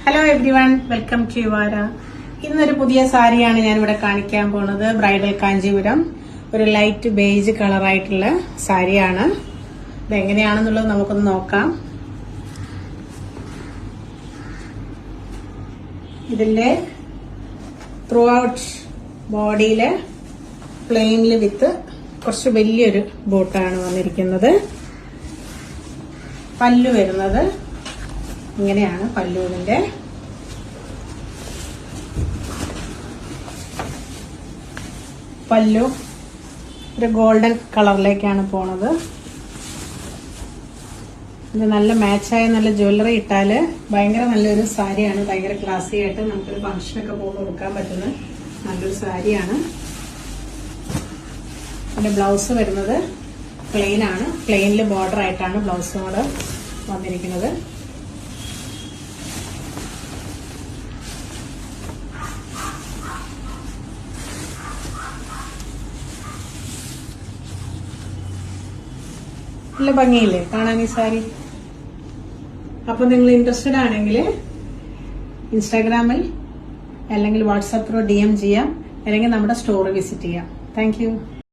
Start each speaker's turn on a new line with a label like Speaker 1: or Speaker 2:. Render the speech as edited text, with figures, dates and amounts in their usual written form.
Speaker 1: Hello everyone, welcome to Yuvara. ഇന്നൊരു പുതിയ സാരിയാണ് ഞാൻ ഇവിടെ കാണിക്കാൻ പോണത്. ബ്രൈഡൽ കാഞ്ചീപുരം, ഒരു ലൈറ്റ് ബേജ് കളറായിട്ടുള്ള സാരിയാണ്. ഇതെങ്ങനെയാണെന്നുള്ളത് നമുക്കൊന്ന് നോക്കാം. ഇതിന്റെ ത്രൂ ഔട്ട് ബോഡിയില് പ്ലെയിനില് വിത്ത് കുറച്ച് വലിയൊരു ബോട്ടാണ് വന്നിരിക്കുന്നത്. പല്ലു വരുന്നത് ഇങ്ങനെയാണ്. പല്ലുവിന്റെ പല്ലു ഒരു ഗോൾഡൻ കളറിലേക്കാണ് പോണത്. ഇത് നല്ല മാച്ചായ നല്ല ജ്വല്ലറി ഇട്ടാല് ഭയങ്കര നല്ലൊരു സാരിയാണ്. ഭയങ്കര ക്ലാസി ആയിട്ട് നമുക്കൊരു ഫംഗ്ഷനൊക്കെ പോകുമ്പോൾ കൊടുക്കാൻ പറ്റുന്ന നല്ലൊരു സാരിയാണ്. അതിന്റെ ബ്ലൗസ് വരുന്നത് പ്ലെയിൻ ആണ്. പ്ലെയിനിൽ ബോർഡർ ആയിട്ടാണ് ബ്ലൗസും കൂടെ വന്നിരിക്കുന്നത്. നല്ല ഭംഗിയില്ലേ കാണാൻ ഈ സാരി? അപ്പൊ നിങ്ങൾ ഇൻട്രസ്റ്റഡ് ആണെങ്കിൽ ഇൻസ്റ്റാഗ്രാമിൽ അല്ലെങ്കിൽ വാട്സാപ്പ് ത്രൂ DM ചെയ്യാം, അല്ലെങ്കിൽ നമ്മുടെ സ്റ്റോർ വിസിറ്റ് ചെയ്യാം. Thank you.